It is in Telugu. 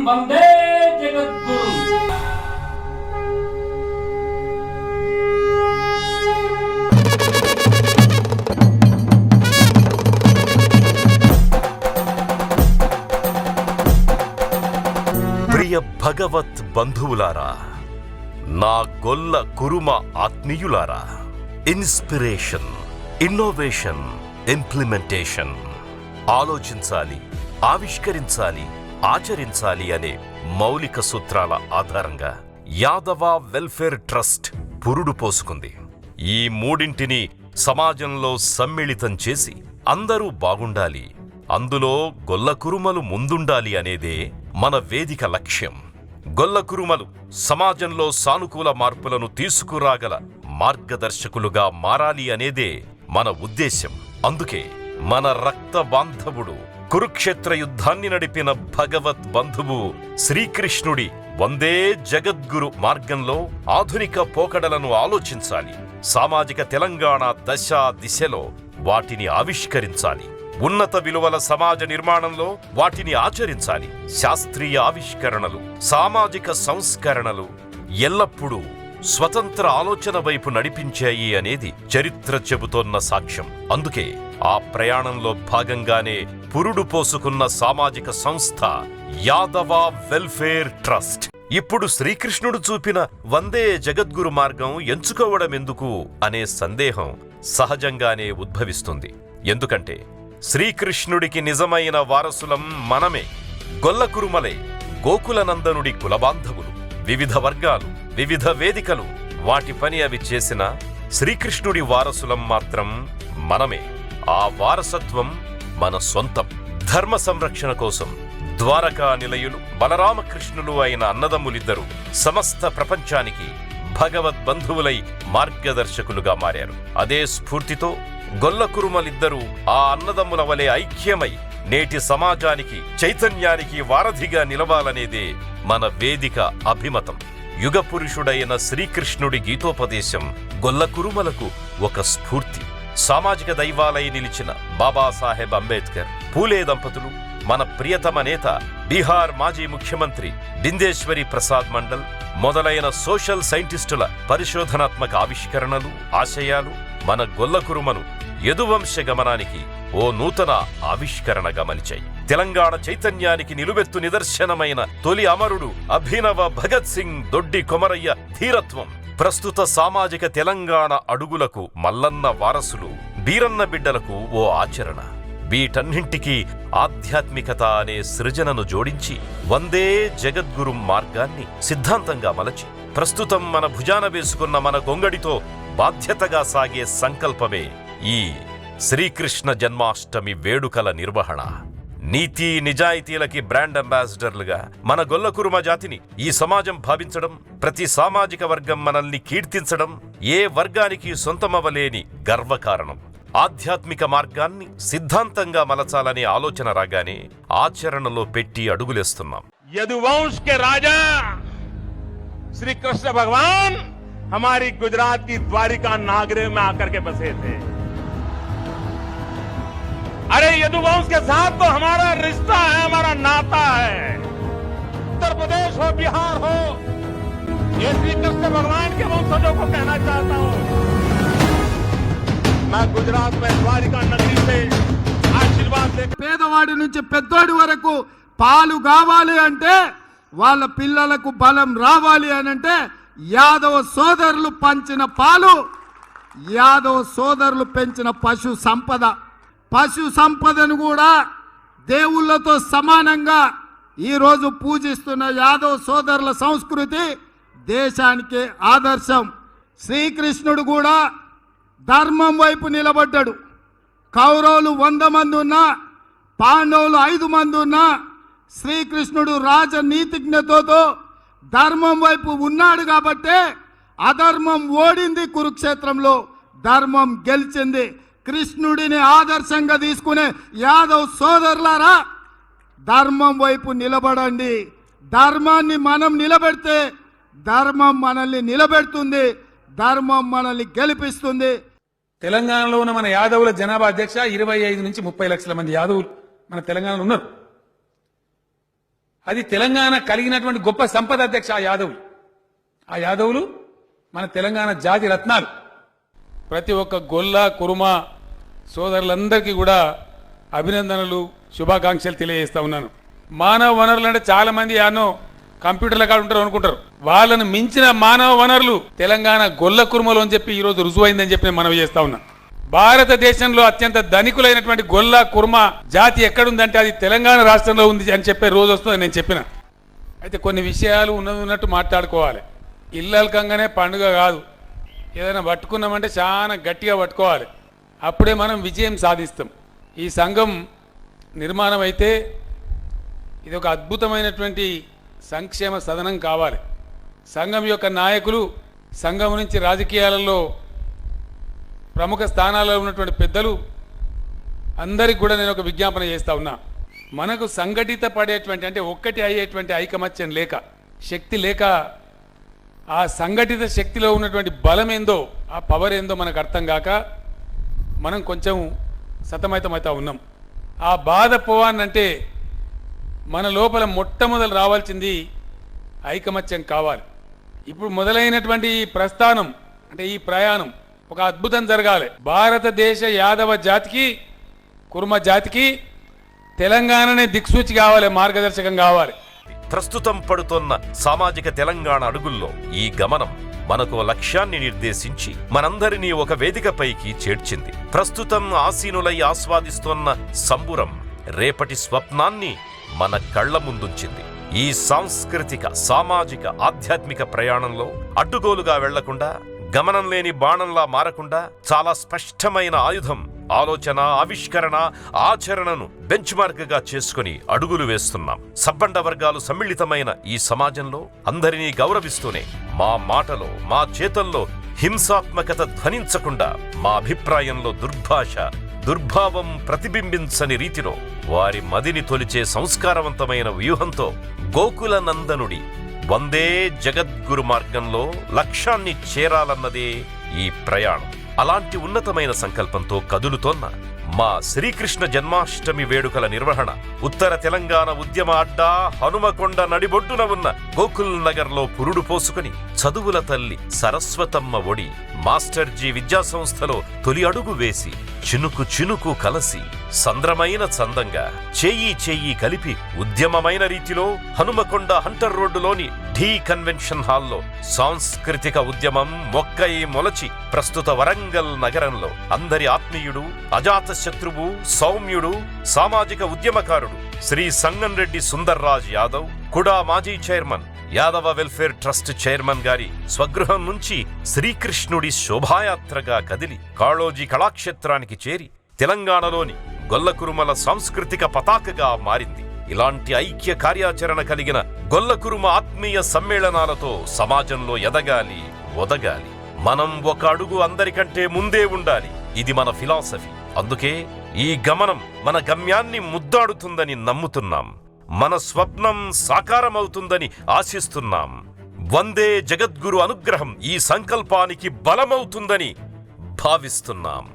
వందే జగద్గురు. ప్రియ భగవత్ బంధువులారా, నా గొల్ల కురుమ ఆత్మీయులారా, ఇన్స్పిరేషన్, ఇన్నోవేషన్, ఇంప్లిమెంటేషన్, ఆలోచించాలి, ఆవిష్కరించాలి, ఆచరించాలి అనే మౌలిక సూత్రాల ఆధారంగా యాదవ వెల్ఫేర్ ట్రస్ట్ పురుడు పోసుకుంది. ఈ మూడింటిని సమాజంలో సమ్మిళితం చేసి అందరూ బాగుండాలి, అందులో గొల్ల కురుమలు ముందుండాలి అనేదే మన వేదిక లక్ష్యం. గొల్ల కురుమలు సమాజంలో సానుకూల మార్పులను తీసుకురాగల మార్గదర్శకులుగా మారాలి అనేదే మన ఉద్దేశ్యం. అందుకే మన రక్త బాంధవుడు, కురుక్షేత్ర యుద్ధాన్ని నడిపిన భగవత్ బంధువు శ్రీకృష్ణుడి వందే జగద్గురు మార్గంలో ఆధునిక పోకడలను ఆలోచించాలి, సామాజిక తెలంగాణ దశ దిశలో వాటిని ఆవిష్కరించాలి, ఉన్నత విలువల సమాజ నిర్మాణంలో వాటిని ఆచరించాలి. శాస్త్రీయ ఆవిష్కరణలు, సామాజిక సంస్కరణలు ఎల్లప్పుడూ స్వతంత్ర ఆలోచన వైపు నడిపించాయి అనేది చరిత్ర చెబుతోన్న సాక్ష్యం. అందుకే ఆ ప్రయాణంలో భాగంగానే పురుడు పోసుకున్న సామాజిక సంస్థ యాదవ వెల్ఫేర్ ట్రస్ట్. ఇప్పుడు శ్రీకృష్ణుడు చూపిన వందే జగద్గురు మార్గం ఎంచుకోవడం ఎందుకు అనే సందేహం సహజంగానే ఉద్భవిస్తుంది. ఎందుకంటే శ్రీకృష్ణుడికి నిజమైన వారసులం మనమే. గొల్ల కురుమలే గోకులనందనుడి కులబాంధవులు. వివిధ వర్గాలు, వివిధ వేదికలు వాటి పని అవి చేసిన శ్రీకృష్ణుడి వారసులం మాత్రం మనమే. ఆ వారసత్వం మన సొంతం. ధర్మ సంరక్షణ కోసం ద్వారకా నిలయులు బలరామకృష్ణులు అయిన అన్నదమ్ములిద్దరూ సమస్త ప్రపంచానికి భగవద్బంధువులై మార్గదర్శకులుగా మారారు. అదే స్ఫూర్తితో గొల్ల కురుమలిద్దరూ ఆ అన్నదమ్ముల వలె ఐక్యమై నేటి సమాజానికి, చైతన్యానికి వారధిగా నిలవాలనేదే మన వేదిక అభిమతం. యుగ పురుషుడైన శ్రీకృష్ణుడి గీతోపదేశం గొల్ల కురుమలకు ఒక స్ఫూర్తి. సామాజిక దైవాలై నిలిచిన బాబాసాహెబ్ అంబేద్కర్, పూలే దంపతులు, మన ప్రియతమ నేత బీహార్ మాజీ ముఖ్యమంత్రి బిందేశ్వరి ప్రసాద్ మండల్ మొదలైన సోషల్ సైంటిస్టుల పరిశోధనాత్మక ఆవిష్కరణలు, ఆశయాలు మన గొల్ల కురుమను యదువంశ గమనానికి ఓ నూతన ఆవిష్కరణగా మలిచాయి. తెలంగాణ చైతన్యానికి నిలువెత్తు నిదర్శనమైన తొలి అమరుడు అభినవ భగత్ సింగ్ దొడ్డి కొమరయ్య ధీరత్వం, ప్రస్తుత సామాజిక తెలంగాణ అడుగులకు మల్లన్న వారసులు, బీరన్న బిడ్డలకు ఓ ఆచరణ. వీటన్నింటికీ ఆధ్యాత్మికత అనే సృజనను జోడించి వందే జగద్గురు మార్గాన్ని సిద్ధాంతంగా మలచి ప్రస్తుతం మన భుజాన వేసుకున్న మన గొంగడితో బాధ్యతగా సాగే సంకల్పమే ఈ శ్రీకృష్ణ జన్మాష్టమి వేడుకల నిర్వహణ. నీతి నిజాయితీలకి బ్రాండ్ అంబాసిడర్లుగా మన గొల్ల కురుమ జాతిని ఈ సమాజం భావించడం, ప్రతి సామాజిక వర్గం మనల్ని కీర్తించడం ఏ వర్గానికి సొంతమవలేని గర్వకారణం. ఆధ్యాత్మిక మార్గాన్ని సిద్ధాంతంగా మలచాలనే ఆలోచన రాగానే ఆచరణలో పెట్టి అడుగులేస్తున్నాం. यदुवंश के राजा श्री कृष्ण भगवान हमारी गुजरात की द्वारिका नागरे में आकर के बसे थे। अरे यदुवंश के साथ तो हमारा रिश्ता है, हमारा नाता है। उत्तर प्रदेश हो, बिहार हो, ये श्री कृष्ण भगवान के वंशजों को कहना चाहता हूं, मैं गुजरात में द्वारिका नगरी से आशीर्वाद दे। పేదవాడి నుంచి పెద్దవాడి వరకు పాలు కావాలి అంటే, వాళ్ళ పిల్లలకు బలం రావాలి అని అంటే యాదవ సోదరులు పంచిన పాలు, యాదవ సోదరులు పెంచిన పశు సంపద. పశు సంపదను కూడా దేవుళ్ళతో సమానంగా ఈరోజు పూజిస్తున్న యాదవ సోదరుల సంస్కృతి దేశానికి ఆదర్శం. శ్రీకృష్ణుడు కూడా ధర్మం వైపు నిలబడ్డాడు. కౌరవులు 100 మంది ఉన్నా, పాండవులు 5 మంది ఉన్నా, శ్రీకృష్ణుడు రాజనీతిజ్ఞతతో ధర్మం వైపు ఉన్నాడు కాబట్టే అధర్మం ఓడింది కురుక్షేత్రంలో, ధర్మం గెలిచింది. కృష్ణుడిని ఆదర్శంగా తీసుకునే యాదవ్ సోదరులారా, ధర్మం వైపు నిలబడండి. ధర్మాన్ని మనం నిలబెడితే ధర్మం మనల్ని నిలబెడుతుంది, ధర్మం మనల్ని గెలిపిస్తుంది. తెలంగాణలో ఉన్న మన యాదవుల జనాభా అధ్యక్ష 25 నుంచి 30 లక్షల మంది యాదవులు మన తెలంగాణలో ఉన్నారు. అది తెలంగాణ కలిగినటువంటి గొప్ప సంపద అధ్యక్ష. ఆ యాదవులు మన తెలంగాణ జాతి రత్నాలు. ప్రతి ఒక్క గొల్ల కురుమ సోదరులందరికీ కూడా అభినందనలు, శుభాకాంక్షలు తెలియజేస్తా ఉన్నాను. మానవ వనరులు అంటే చాలా మంది యానో కంప్యూటర్ల కాడ ఉంటారు అనుకుంటారు. వాళ్ళను మించిన మానవ వనరులు తెలంగాణ గొల్ల కురుమలు అని చెప్పి ఈరోజు రుజువైందని చెప్పి నేను మనవి చేస్తా ఉన్నా. భారతదేశంలో అత్యంత ధనికులైనటువంటి గొల్ల కుర్మ జాతి ఎక్కడుందంటే అది తెలంగాణ రాష్ట్రంలో ఉంది అని చెప్పే రోజు వస్తుందని నేను చెప్పిన. అయితే కొన్ని విషయాలు ఉన్నట్టు మాట్లాడుకోవాలి. ఇల్లల్కంగానే పండుగ కాదు, ఏదైనా పట్టుకున్నామంటే చాలా గట్టిగా పట్టుకోవాలి, అప్పుడే మనం విజయం సాధిస్తాం. ఈ సంఘం నిర్మాణం అయితే ఇది ఒక అద్భుతమైనటువంటి సంక్షేమ సదనం కావాలి. సంఘం యొక్క నాయకులు, సంఘం నుంచి రాజకీయాలలో ప్రముఖ స్థానాల్లో ఉన్నటువంటి పెద్దలు అందరికి కూడా నేను ఒక విజ్ఞాపన చేస్తా ఉన్నా. మనకు సంఘటిత పడేటువంటి అంటే ఒక్కటి అయ్యేటువంటి ఐకమత్యం లేక, శక్తి లేక, ఆ సంఘటిత శక్తిలో ఉన్నటువంటి బలం ఏందో, ఆ పవర్ ఏందో మనకు అర్థం కాక మనం కొంచెం సతమతమవుతా ఉన్నాం. ఆ బాధ పోవాలంటే మన లోపల మొట్టమొదలు రావాల్సింది ఐకమత్యం కావాలి. ఇప్పుడు మొదలైనటువంటి ఈ ప్రస్థానం అంటే ఈ ప్రయాణం ఒక అద్భుతం జరగాలి. భారతదేశ యాదవ జాతికి, కుర్మ జాతికి తెలంగాణనే దిక్సూచి కావాలి, మార్గదర్శకం కావాలి. ప్రస్తుతం పడుతున్న సామాజిక తెలంగాణ అడుగుల్లో ఈ గమనం మనకు లక్ష్యాన్ని నిర్దేశించి మనందరినీ ఒక వేదికపైకి చేర్చింది. ప్రస్తుతం ఆసీనులై ఆస్వాదిస్తున్న సంబురం రేపటి స్వప్నాన్ని మన కళ్ల ముందుంచింది. ఈ సాంస్కృతిక, సామాజిక, ఆధ్యాత్మిక ప్రయాణంలో అడ్డుగోలుగా వెళ్లకుండా, గమనం లేని బాణంలా మారకుండా చాలా స్పష్టమైన ఆయుధం, ఆలోచన, ఆవిష్కరణ, ఆచరణను బెంచ్ మార్క్గా చేసుకుని అడుగులు వేస్తున్నాం. సబ్బండ వర్గాలు సమ్మిళితమైన ఈ సమాజంలో అందరినీ గౌరవిస్తూనే మా మాటలో, మా చేతల్లో హింసాత్మకత ధ్వనించకుండా, మా అభిప్రాయంలో దుర్భాష, దుర్భావం ప్రతిబింబించని రీతిలో వారి మదిని తొలిచే సంస్కారవంతమైన వ్యూహంతో గోకుల నందనుడి వందే జగద్గురు మార్గంలో లక్ష్యాన్ని చేరాలన్నదే ఈ ప్రయాణం. అలాంటి ఉన్నతమైన సంకల్పంతో కదులుతోన్న మా శ్రీకృష్ణ జన్మాష్టమి వేడుకల నిర్వహణ ఉత్తర తెలంగాణ ఉద్యమ అడ్డా హనుమకొండ నడిబొడ్డున ఉన్న గోకుల్ నగర్లో పురుడు పోసుకుని చదువుల తల్లి సరస్వతమ్మ ఒడి మాస్టర్జీ విద్యాసంస్థలో తొలి అడుగు వేసి చినుకు చినుకు కలసి సంద్రమైన చందంగా చేయి చేయి కలిపి ఉద్యమమైన రీతిలో హనుమకొండ హంటర్ రోడ్డులోని ఢీ కన్వెన్షన్ హాల్లో సాంస్కృతిక ఉద్యమం మొక్కై మొలచి ప్రస్తుత వరంగల్ నగరంలో అందరి ఆత్మీయుడు, అజాత శత్రువు, సౌమ్యుడు, సామాజిక ఉద్యమకారుడు శ్రీ సంగంరెడ్డి సుందర్రాజ్ యాదవ్, కుడా మాజీ chairman, Yadava welfare trust chairman గారి స్వగృహం నుంచి శ్రీకృష్ణుడి శోభాయాత్రగా కదిలి కాళోజీ కళాక్షేత్రానికి చేరి తెలంగాణలోని గొల్లకురుమల సాంస్కృతిక పతాకగా మారింది. ఇలాంటి ఐక్య కార్యాచరణ కలిగిన గొల్లకురుమ ఆత్మీయ సమ్మేళనాలతో సమాజంలో ఎదగాలి, ఒదగాలి. మనం ఒక అడుగు అందరికంటే ముందే ఉండాలి. ఇది మన ఫిలాసఫీ. అందుకే ఈ గమనం మన గమ్యాన్ని ముద్దాడుతుందని నమ్ముతున్నాం. మన స్వప్నం సాకారమవుతుందని ఆశిస్తున్నాం. వందే జగద్గురు అనుగ్రహం ఈ సంకల్పానికి బలమవుతుందని భావిస్తున్నాం.